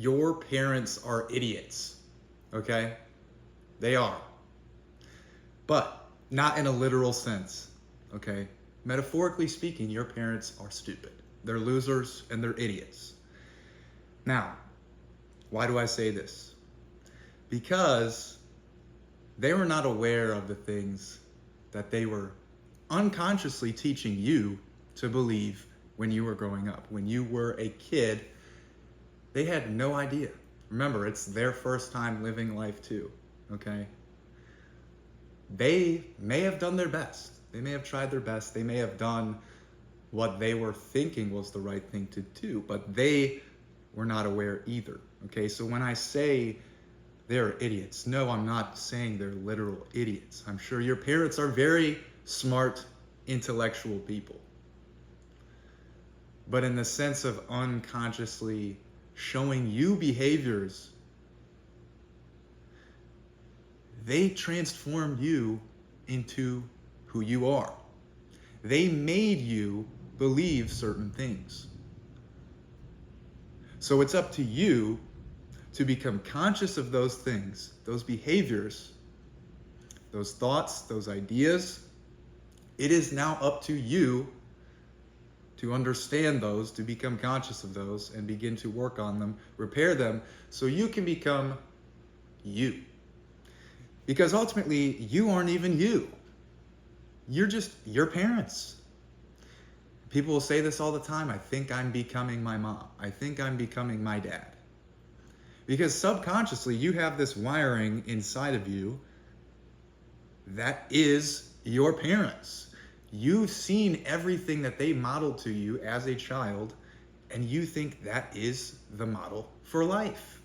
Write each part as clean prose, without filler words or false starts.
your parents are idiots, okay? They are. But not in a literal sense, okay? Metaphorically speaking, your parents are stupid. They're losers and they're idiots. Now, why do I say this? Because they were not aware of the things that they were unconsciously teaching you to believe when you were growing up. When you were a kid, they had no idea. Remember, it's their first time living life too, okay? They may have done their best. They may have tried their best. They may have done what they were thinking was the right thing to do, but they were not aware either, okay? So when I say they're idiots, no, I'm not saying they're literal idiots. I'm sure your parents are very smart, intellectual people. But in the sense of unconsciously showing you behaviors, they transformed you into who you are. They made you believe certain things. So it's up to you to become conscious of those things, those behaviors, those thoughts, those ideas. It is now up to you to understand those, to become conscious of those, and begin to work on them, repair them, so you can become you. Because ultimately, you aren't even you. You're just your parents. People will say this all the time. I think I'm becoming my mom. I think I'm becoming my dad. Because subconsciously, you have this wiring inside of you that is your parents. You've seen everything that they modeled to you as a child, and you think that is the model for life.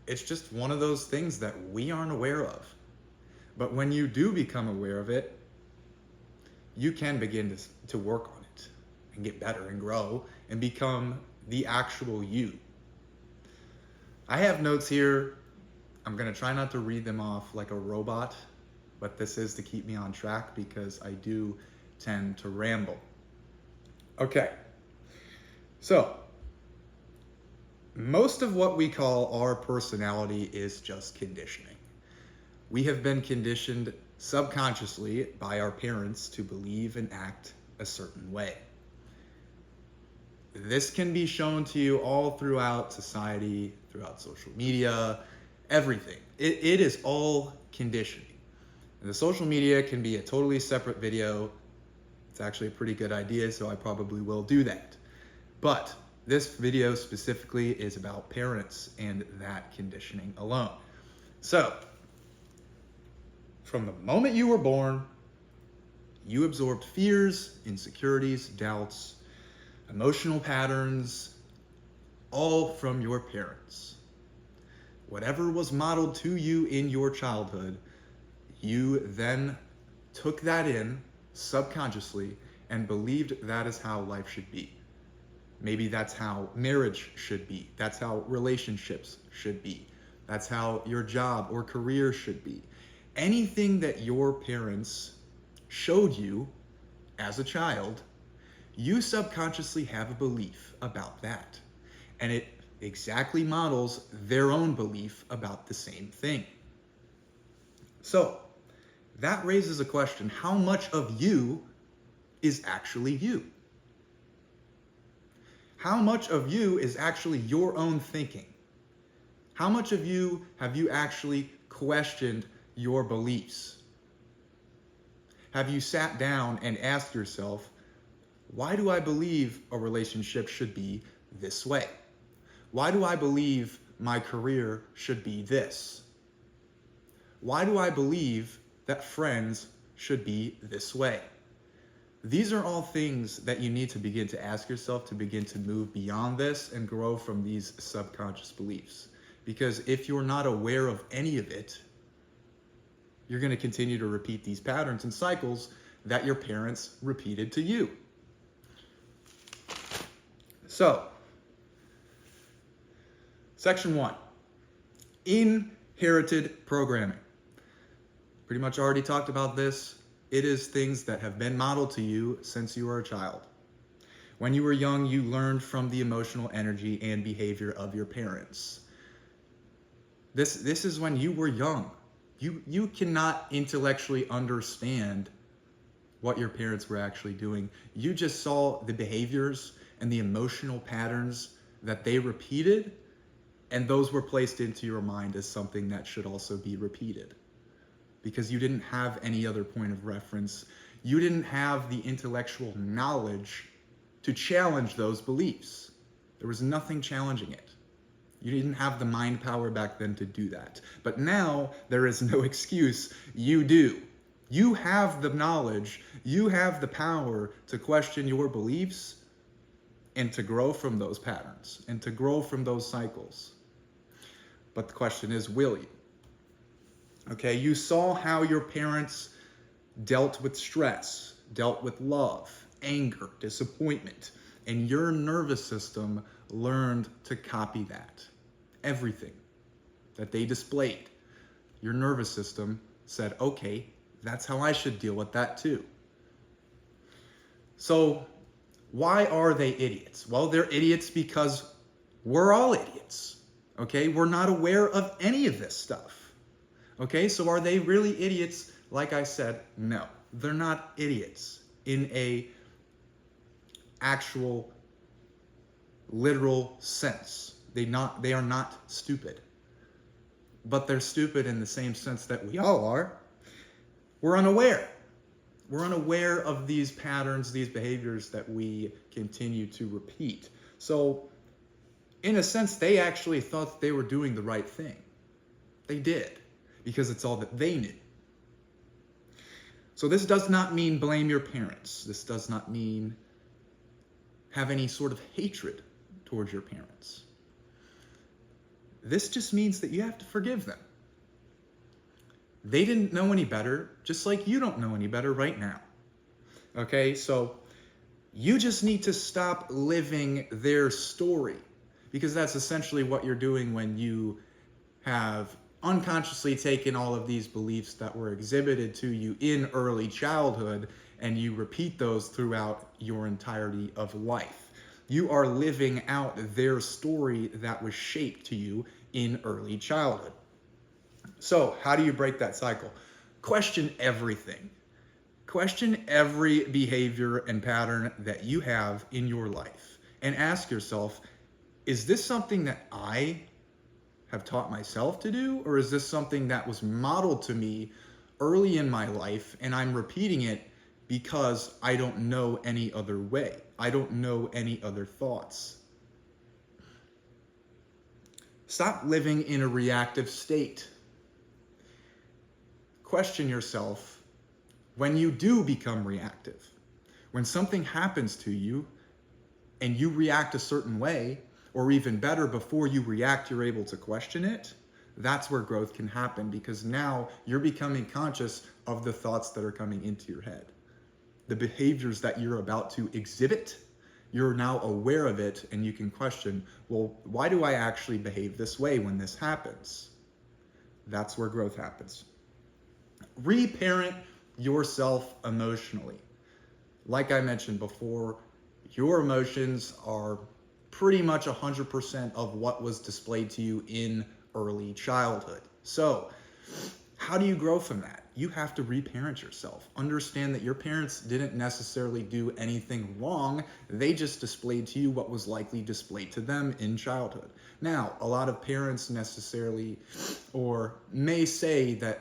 It's just one of those things that we aren't aware of. But when you do become aware of it, you can begin to work on it and get better and grow and become the actual you. I have notes here. I'm going to try not to read them off like a robot, but this is to keep me on track because I do tend to ramble. Okay. So, most of what we call our personality is just conditioning. We have been conditioned subconsciously by our parents to believe and act a certain way. This can be shown to you all throughout society, throughout social media, everything. It is all conditioning. And the social media can be a totally separate video. It's actually a pretty good idea, so I probably will do that. But this video specifically is about parents and that conditioning alone. So, from the moment you were born, you absorbed fears, insecurities, doubts, emotional patterns, all from your parents. Whatever was modeled to you in your childhood, you then took that in subconsciously and believed that is how life should be. Maybe that's how marriage should be. That's how relationships should be. That's how your job or career should be. Anything that your parents showed you as a child, you subconsciously have a belief about that. And it exactly models their own belief about the same thing. So, that raises a question: how much of you is actually you? How much of you is actually your own thinking? How much of you have you actually questioned your beliefs? Have you sat down and asked yourself, why do I believe a relationship should be this way? Why do I believe my career should be this? Why do I believe that friends should be this way? These are all things that you need to begin to ask yourself to begin to move beyond this and grow from these subconscious beliefs. Because if you're not aware of any of it, you're going to continue to repeat these patterns and cycles that your parents repeated to you. So, Section 1, inherited programming. Pretty much already talked about this. It is things that have been modeled to you since you were a child. When you were young, you learned from the emotional energy and behavior of your parents. This is when you were young. You cannot intellectually understand what your parents were actually doing. You just saw the behaviors and the emotional patterns that they repeated, and those were placed into your mind as something that should also be repeated. Because you didn't have any other point of reference. You didn't have the intellectual knowledge to challenge those beliefs. There was nothing challenging it. You didn't have the mind power back then to do that. But now there is no excuse. You do. You have the knowledge. You have the power to question your beliefs and to grow from those patterns and to grow from those cycles. But the question is, will you? Okay, you saw how your parents dealt with stress, dealt with love, anger, disappointment, and your nervous system learned to copy that. Everything that they displayed, your nervous system said, okay, that's how I should deal with that too. So why are they idiots? Well, they're idiots because we're all idiots. Okay, we're not aware of any of this stuff. Okay, so are they really idiots? Like I said, no, they're not idiots in a actual literal sense. They are not stupid. But they're stupid in the same sense that we all are. We're unaware. We're unaware of these patterns, these behaviors that we continue to repeat. So, in a sense, they actually thought they were doing the right thing. They did, because it's all that they knew. So this does not mean blame your parents. This does not mean have any sort of hatred towards your parents. This just means that you have to forgive them. They didn't know any better, just like you don't know any better right now. Okay, so you just need to stop living their story, because that's essentially what you're doing when you have unconsciously taken all of these beliefs that were exhibited to you in early childhood and you repeat those throughout your entirety of life. You are living out their story that was shaped to you in early childhood. So, how do you break that cycle? Question everything. Question every behavior and pattern that you have in your life and ask yourself, is this something that I have taught myself to do, or is this something that was modeled to me early in my life and I'm repeating it because I don't know any other way? I don't know any other thoughts. Stop living in a reactive state. Question yourself when you do become reactive. When something happens to you and you react a certain way, or even better, before you react, you're able to question it. That's where growth can happen, because now you're becoming conscious of the thoughts that are coming into your head. The behaviors that you're about to exhibit, you're now aware of it, and you can question, well, why do I actually behave this way when this happens? That's where growth happens. Reparent yourself emotionally. Like I mentioned before, your emotions are pretty much 100% of what was displayed to you in early childhood. So, how do you grow from that? You have to reparent yourself. Understand that your parents didn't necessarily do anything wrong. They just displayed to you what was likely displayed to them in childhood. Now, a lot of parents necessarily or may say that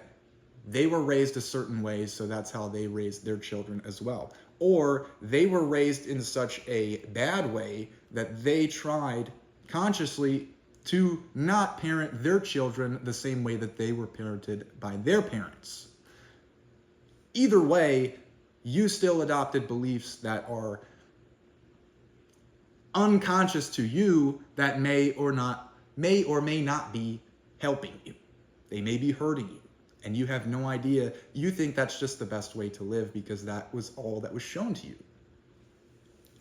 they were raised a certain way, so that's how they raised their children as well. Or they were raised in such a bad way that they tried consciously to not parent their children the same way that they were parented by their parents. Either way, you still adopted beliefs that are unconscious to you that may or may not be helping you. They may be hurting you, and you have no idea. You think that's just the best way to live because that was all that was shown to you.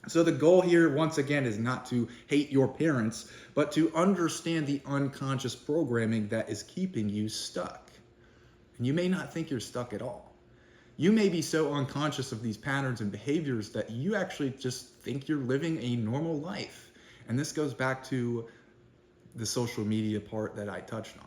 So the goal here, once again, is not to hate your parents, but to understand the unconscious programming that is keeping you stuck. And you may not think you're stuck at all. You may be so unconscious of these patterns and behaviors that you actually just think you're living a normal life. And this goes back to the social media part that I touched on.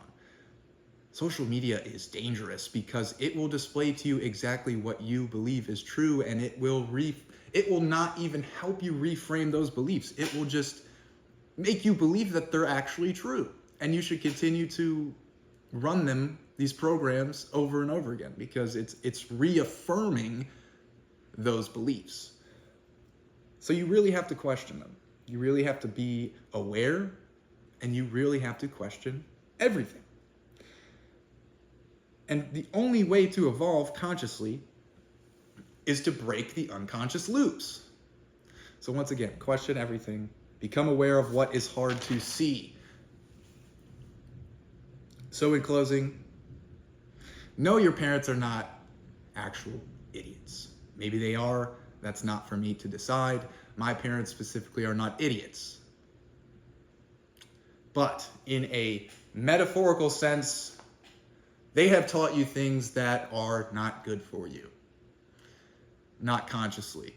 Social media is dangerous because it will display to you exactly what you believe is true, and it will not even help you reframe those beliefs. It will just make you believe that they're actually true, and you should continue to run these programs over and over again, because it's reaffirming those beliefs. So you really have to question them. You really have to be aware, and you really have to question everything. And the only way to evolve consciously is to break the unconscious loops. So once again, question everything. Become aware of what is hard to see. So in closing, no, your parents are not actual idiots. Maybe they are. That's not for me to decide. My parents specifically are not idiots. But in a metaphorical sense, they have taught you things that are not good for you, not consciously.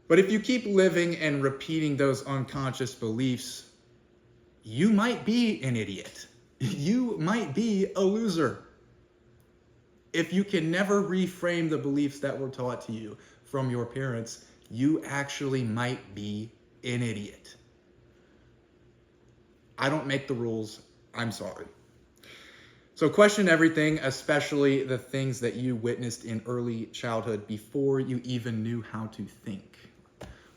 But if you keep living and repeating those unconscious beliefs, you might be an idiot. You might be a loser. If you can never reframe the beliefs that were taught to you from your parents, you actually might be an idiot. I don't make the rules. I'm sorry. So question everything, especially the things that you witnessed in early childhood before you even knew how to think.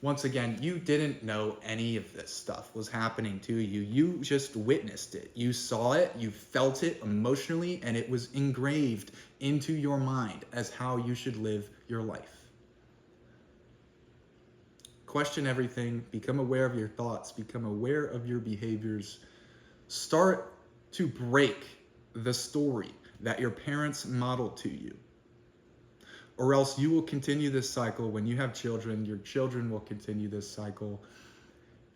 Once again, you didn't know any of this stuff was happening to you. You just witnessed it. You saw it, you felt it emotionally, and it was engraved into your mind as how you should live your life. Question everything, become aware of your thoughts, become aware of your behaviors. Start to break the story that your parents modeled to you. Or else you will continue this cycle. When you have children, your children will continue this cycle.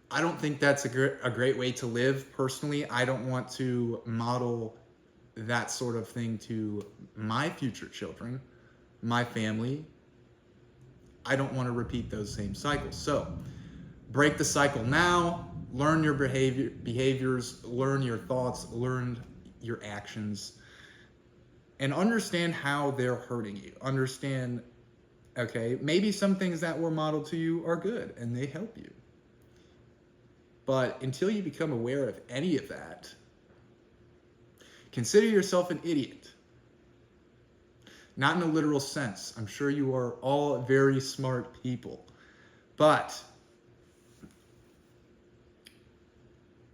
I don't think that's a great way to live. Personally, I don't want to model that sort of thing to my future children, my family. I don't want to repeat those same cycles. So break the cycle now, learn your behaviors, learn your thoughts, learn your actions, and understand how they're hurting you. Understand, okay, maybe some things that were modeled to you are good and they help you. But until you become aware of any of that, consider yourself an idiot. Not in a literal sense. I'm sure you are all very smart people. But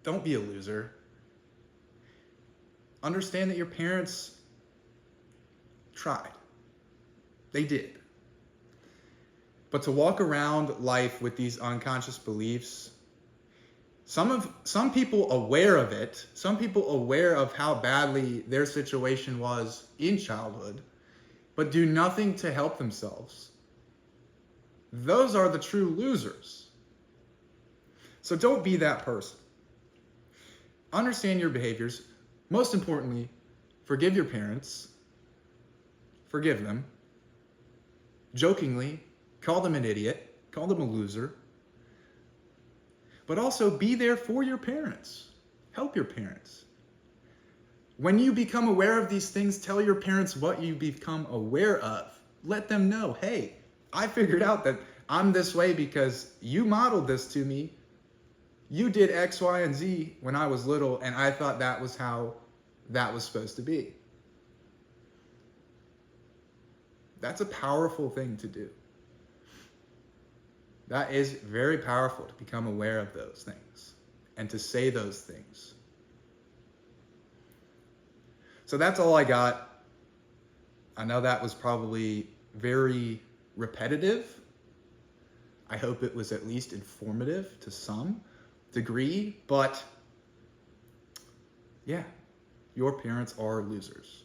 don't be a loser. Understand that your parents tried. They did. But to walk around life with these unconscious beliefs, some people aware of it, some people aware of how badly their situation was in childhood, but do nothing to help themselves. Those are the true losers. So don't be that person. Understand your behaviors. Most importantly, forgive your parents. Forgive them. Jokingly, call them an idiot. Call them a loser. But also be there for your parents. Help your parents. When you become aware of these things, tell your parents what you become aware of. Let them know, hey, I figured out that I'm this way because you modeled this to me. You did X, Y, and Z when I was little, and I thought that was how that was supposed to be. That's a powerful thing to do. That is very powerful, to become aware of those things and to say those things. So that's all I got. I know that was probably very repetitive. I hope it was at least informative to some degree, but yeah, your parents are losers.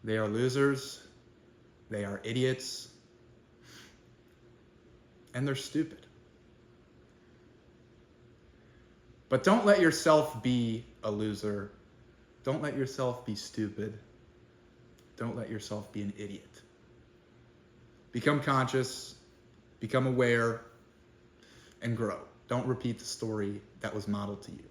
They are losers. They are idiots. And they're stupid. But don't let yourself be a loser. Don't let yourself be stupid. Don't let yourself be an idiot. Become conscious, become aware, and grow. Don't repeat the story that was modeled to you.